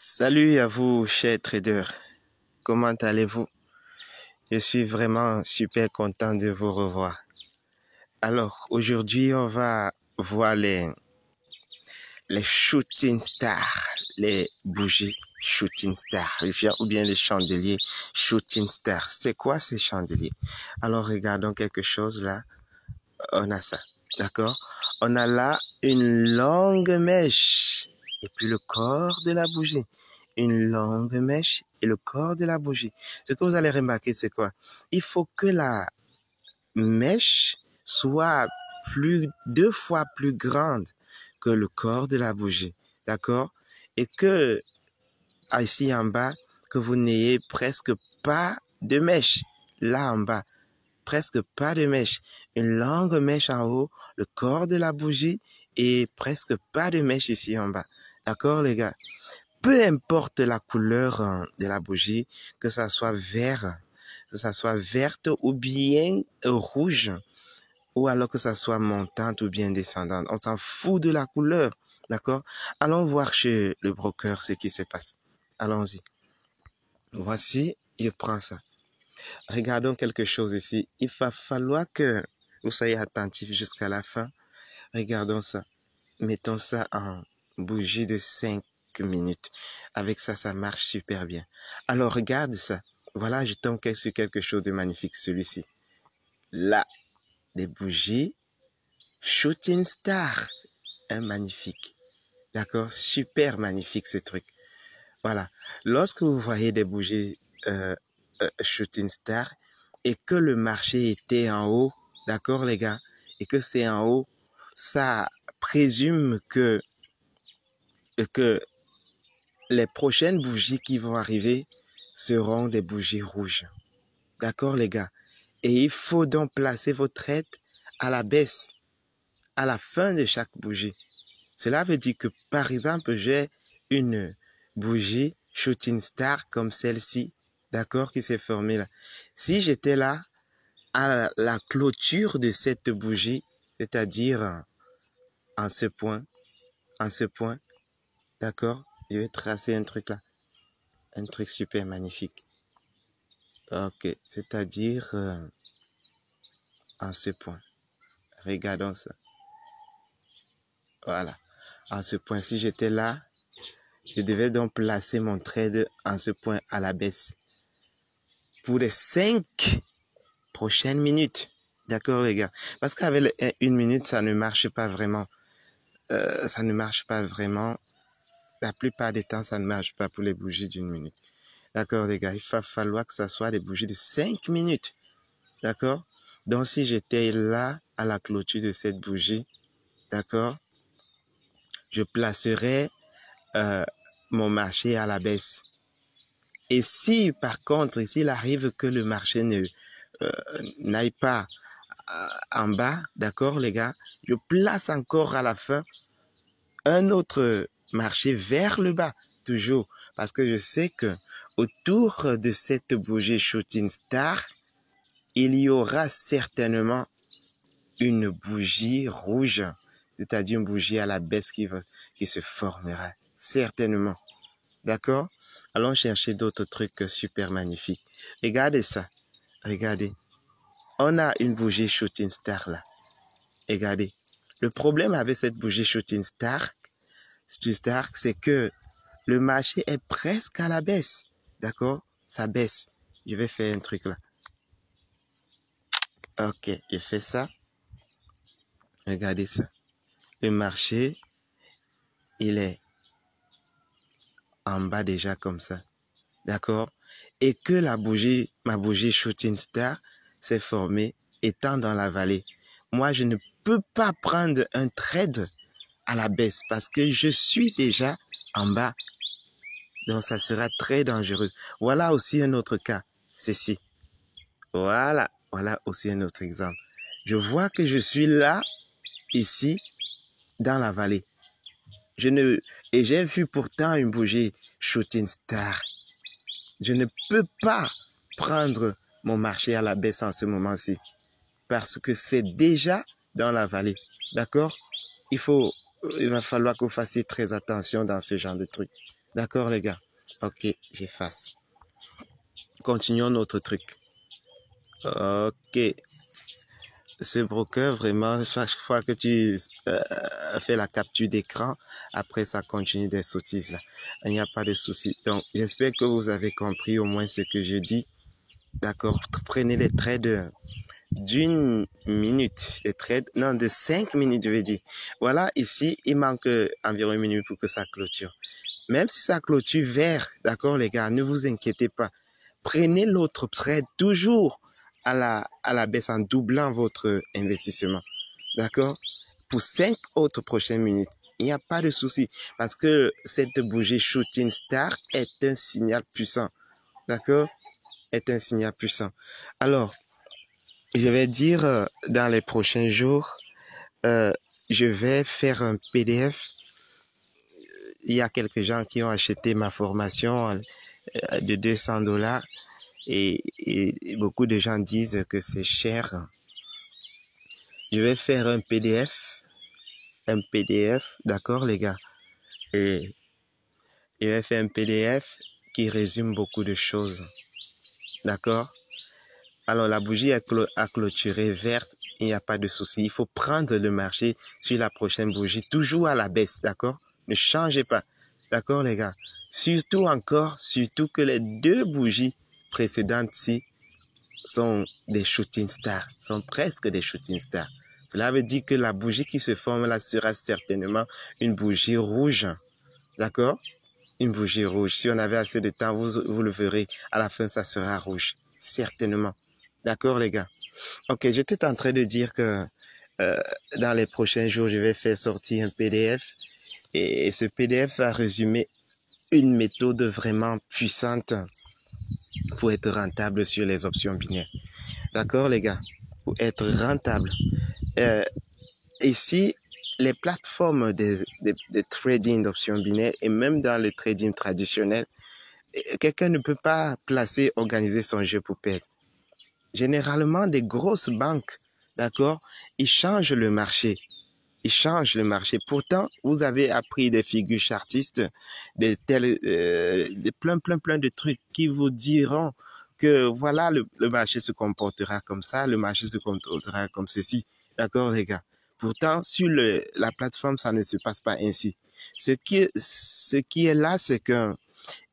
Salut à vous, chers traders. Comment allez-vous? Je suis vraiment super content de vous revoir. Alors, aujourd'hui, on va voir les shooting stars, les bougies shooting stars, ou bien les chandeliers shooting stars. C'est quoi ces chandeliers? Alors, regardons quelque chose là. On a ça, d'accord? On a là une longue mèche et puis le corps de la bougie. Une longue mèche et le corps de la bougie. Ce que vous allez remarquer, c'est quoi? Il faut que la mèche soit deux fois plus grande que le corps de la bougie, d'accord? Et que, ici en bas, que vous n'ayez presque pas de mèche. Là en bas, presque pas de mèche. Une longue mèche en haut, le corps de la bougie et presque pas de mèche ici en bas. D'accord, les gars? Peu importe la couleur de la bougie, que ça soit vert, que ça soit verte ou bien rouge, ou alors que ça soit montante ou bien descendante. On s'en fout de la couleur, d'accord? Allons voir chez le broker ce qui se passe. Allons-y. Voici, je prends ça. Regardons quelque chose ici. Il va falloir que vous soyez attentifs jusqu'à la fin. Regardons ça. Mettons ça en bougie de 5 minutes. Avec ça, ça marche super bien. Alors, regarde ça. Voilà, je tombe sur quelque chose de magnifique, celui-ci. Là, des bougies Shooting Star. Un magnifique. D'accord? Super magnifique ce truc. Voilà. Lorsque vous voyez des bougies Shooting Star et que le marché était en haut, d'accord les gars, et que c'est en haut, ça présume que les prochaines bougies qui vont arriver seront des bougies rouges. D'accord les gars? Et il faut donc placer vos trades à la baisse, à la fin de chaque bougie. Cela veut dire que par exemple, j'ai une bougie Shooting Star comme celle-ci, d'accord, qui s'est formée là. Si j'étais là à la clôture de cette bougie, c'est-à-dire en ce point, d'accord, je vais tracer un truc là, un truc super magnifique. Ok, c'est-à-dire en ce point. Regardons ça. Voilà. En ce point, si j'étais là, je devais donc placer mon trade en ce point à la baisse pour les 5 prochaines minutes. D'accord, les gars? Parce qu'avec une minute, ça ne marche pas vraiment. Ça ne marche pas vraiment. La plupart des temps, ça ne marche pas pour les bougies d'une minute. D'accord, les gars? Il va falloir que ça soit des bougies de 5 minutes. D'accord? Donc, si j'étais là à la clôture de cette bougie, d'accord, je placerais mon marché à la baisse. Et si, par contre, s'il arrive que le marché n'aille pas en bas, d'accord, les gars, je place encore à la fin un autre marché vers le bas, toujours, parce que je sais que autour de cette bougie Shooting Star, il y aura certainement une bougie rouge, c'est-à-dire une bougie à la baisse qui se formera, certainement. D'accord? Allons chercher d'autres trucs super magnifiques. Regardez ça. Regardez. On a une bougie Shooting Star là. Regardez. Le problème avec cette bougie Shooting Star, c'est que le marché est presque à la baisse. D'accord? Ça baisse. Je vais faire un truc là. Ok, je fais ça. Regardez ça. Le marché, il est en bas déjà comme ça. D'accord? Et que ma bougie Shooting Star s'est formée étant dans la vallée. Moi, je ne peux pas prendre un trade à la baisse parce que je suis déjà en bas. Donc, ça sera très dangereux. Voilà aussi un autre cas. Ceci. Voilà. Voilà aussi un autre exemple. Je vois que je suis là, ici, dans la vallée. Et j'ai vu pourtant une bougie Shooting Star. Je ne peux pas prendre mon marché à la baisse en ce moment-ci parce que c'est déjà dans la vallée. D'accord? Il va falloir que vous fassiez très attention dans ce genre de trucs. D'accord, les gars? Ok, j'efface. Continuons notre truc. Ok. Ce broker, vraiment, chaque fois que tu fais la capture d'écran, après ça continue des sottises là. Il n'y a pas de souci. Donc, j'espère que vous avez compris au moins ce que je dis. D'accord? Prenez les trades d'une minute, les trades, non, de 5 minutes, je vais dire. Voilà, ici, il manque environ une minute pour que ça clôture. Même si ça clôture vert, d'accord, les gars, ne vous inquiétez pas. Prenez l'autre trade toujours à la baisse en doublant votre investissement. D'accord? Pour 5 autres prochaines minutes. Il n'y a pas de souci parce que cette bougie Shooting Star est un signal puissant. D'accord? Est un signal puissant. Alors, je vais dire dans les prochains jours, je vais faire un PDF. Il y a quelques gens qui ont acheté ma formation de 200 $ et beaucoup de gens disent que c'est cher. Je vais faire un PDF, d'accord les gars, et je vais faire un PDF qui résume beaucoup de choses, d'accord. Alors la bougie a clôturé verte, il n'y a pas de souci. Il faut prendre le marché sur la prochaine bougie, toujours à la baisse, d'accord. Ne changez pas, d'accord les gars. Surtout que les deux bougies précédentes-ci sont des shooting stars, sont presque des shooting stars. Cela veut dire que la bougie qui se forme là sera certainement une bougie rouge. D'accord? Une bougie rouge. Si on avait assez de temps, vous le verrez. À la fin, ça sera rouge. Certainement. D'accord, les gars? Ok, j'étais en train de dire que dans les prochains jours, je vais faire sortir un PDF. Et ce PDF va résumer une méthode vraiment puissante pour être rentable sur les options binaires. D'accord, les gars? Pour être rentable. Ici, les plateformes de trading d'options binaires et même dans le trading traditionnel, quelqu'un ne peut pas organiser son jeu pour perdre. Généralement, des grosses banques, d'accord, ils changent le marché. Ils changent le marché. Pourtant, vous avez appris des figures chartistes, plein de trucs qui vous diront que voilà, le marché se comportera comme ça, le marché se comportera comme ceci. D'accord, les gars? Pourtant, sur la plateforme, ça ne se passe pas ainsi. Ce qui est là, c'est que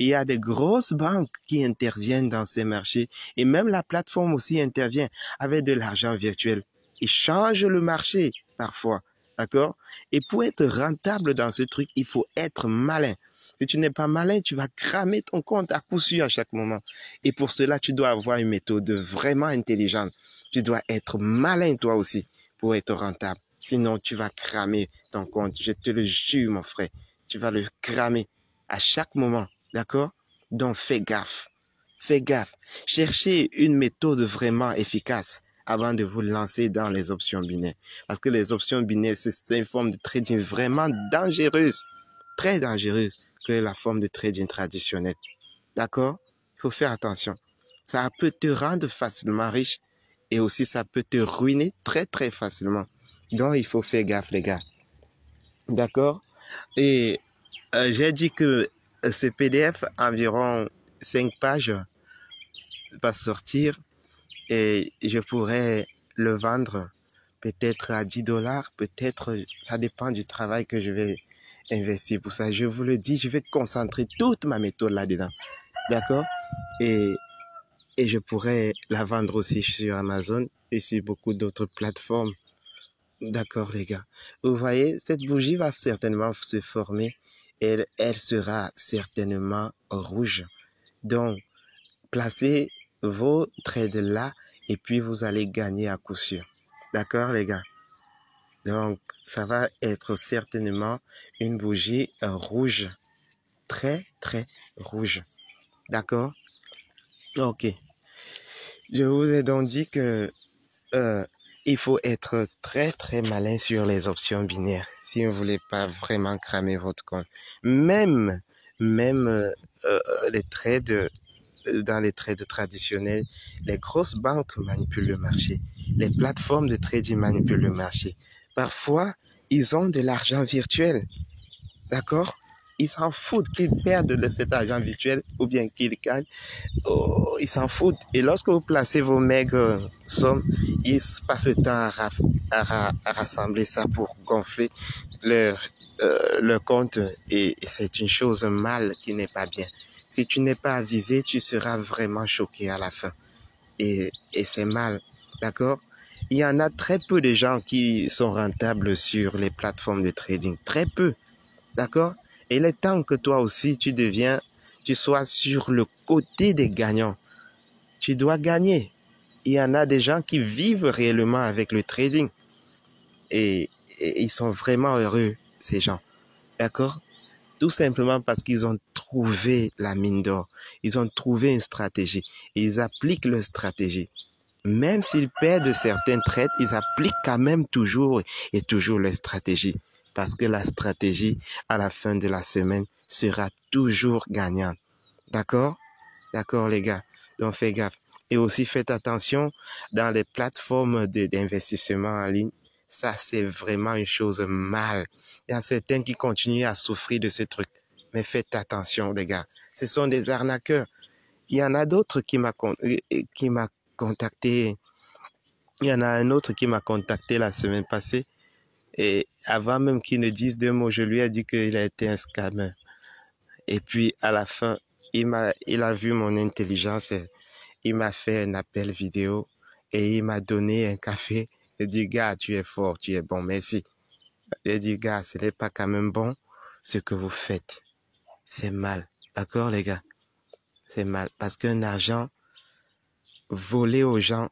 il y a des grosses banques qui interviennent dans ces marchés et même la plateforme aussi intervient avec de l'argent virtuel. Ils changent le marché parfois, d'accord? Et pour être rentable dans ce truc, il faut être malin. Si tu n'es pas malin, tu vas cramer ton compte à coup sûr à chaque moment. Et pour cela, tu dois avoir une méthode vraiment intelligente. Tu dois être malin toi aussi pour être rentable. Sinon, tu vas cramer ton compte. Je te le jure, mon frère. Tu vas le cramer à chaque moment. D'accord? Donc, fais gaffe. Fais gaffe. Cherchez une méthode vraiment efficace avant de vous lancer dans les options binaires. Parce que les options binaires, c'est une forme de trading vraiment dangereuse. Très dangereuse que la forme de trading traditionnelle. D'accord? Il faut faire attention. Ça peut te rendre facilement riche et aussi ça peut te ruiner très très facilement. Donc, il faut faire gaffe, les gars. D'accord? Et j'ai dit que ce PDF, environ 5 pages, va sortir et je pourrais le vendre peut-être à 10 $, peut-être, ça dépend du travail que je vais investir pour ça. Je vous le dis, je vais concentrer toute ma méthode là-dedans. D'accord? Et je pourrais la vendre aussi sur Amazon et sur beaucoup d'autres plateformes. D'accord, les gars. Vous voyez, cette bougie va certainement se former et elle sera certainement rouge. Donc, placez vos trades là et puis vous allez gagner à coup sûr. D'accord, les gars? Donc, ça va être certainement une bougie rouge. Très, très rouge. D'accord? Ok. Je vous ai donc dit que il faut être très, très malin sur les options binaires si vous ne voulez pas vraiment cramer votre compte. Même les trades, dans les trades traditionnels, les grosses banques manipulent le marché. Les plateformes de trading manipulent le marché. Parfois, ils ont de l'argent virtuel. D'accord? Ils s'en foutent qu'ils perdent cet argent virtuel ou bien qu'ils gagnent. Oh, ils s'en foutent. Et lorsque vous placez vos maigres sommes, ils passent le temps à rassembler ça pour gonfler leur compte. Et c'est une chose mal qui n'est pas bien. Si tu n'es pas avisé, tu seras vraiment choqué à la fin. Et c'est mal, d'accord? Il y en a très peu de gens qui sont rentables sur les plateformes de trading. Très peu, d'accord? Et il est temps que toi aussi, tu sois sur le côté des gagnants. Tu dois gagner. Il y en a des gens qui vivent réellement avec le trading. Et ils sont vraiment heureux, ces gens. D'accord? Tout simplement parce qu'ils ont trouvé la mine d'or. Ils ont trouvé une stratégie. Et ils appliquent leur stratégie. Même s'ils perdent certains trades, ils appliquent quand même toujours et toujours leur stratégie. Parce que la stratégie, à la fin de la semaine, sera toujours gagnante. D'accord? D'accord, les gars. Donc, faites gaffe. Et aussi, faites attention dans les plateformes d'investissement en ligne. Ça, c'est vraiment une chose mal. Il y a certains qui continuent à souffrir de ce truc. Mais faites attention, les gars. Ce sont des arnaqueurs. Il y en a d'autres qui m'a contacté. Il y en a un autre qui m'a contacté la semaine passée. Et avant même qu'il ne dise deux mots, je lui ai dit qu'il a été un scammer. Et puis, à la fin, il a vu mon intelligence. Il m'a fait un appel vidéo et il m'a donné un café. Il dit, gars, tu es fort, tu es bon, merci. Il dit, gars, ce n'est pas quand même bon ce que vous faites. C'est mal. D'accord, les gars? C'est mal. Parce qu'un argent volé aux gens,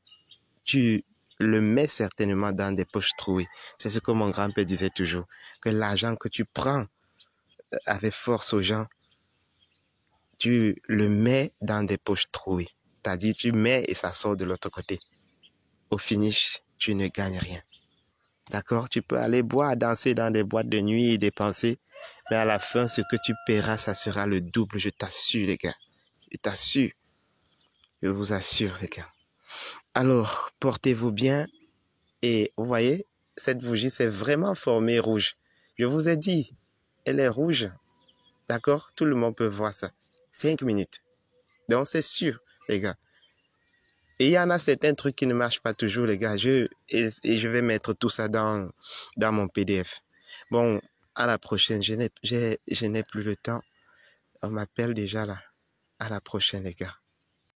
tu le mets certainement dans des poches trouées. C'est ce que mon grand-père disait toujours. Que l'argent que tu prends avec force aux gens, tu le mets dans des poches trouées. C'est-à-dire, tu mets et ça sort de l'autre côté. Au finish, tu ne gagnes rien. D'accord? Tu peux aller boire, danser dans des boîtes de nuit et dépenser, mais à la fin, ce que tu paieras, ça sera le double, je t'assure, les gars. Je t'assure. Je vous assure, les gars. Alors, portez-vous bien et vous voyez, cette bougie, c'est vraiment formée rouge. Je vous ai dit, elle est rouge. D'accord? Tout le monde peut voir ça. 5 minutes. Donc, c'est sûr, les gars. Et il y en a certains trucs qui ne marchent pas toujours, les gars. Et je vais mettre tout ça dans mon PDF. Bon, à la prochaine. Je n'ai plus le temps. On m'appelle déjà là. À la prochaine, les gars.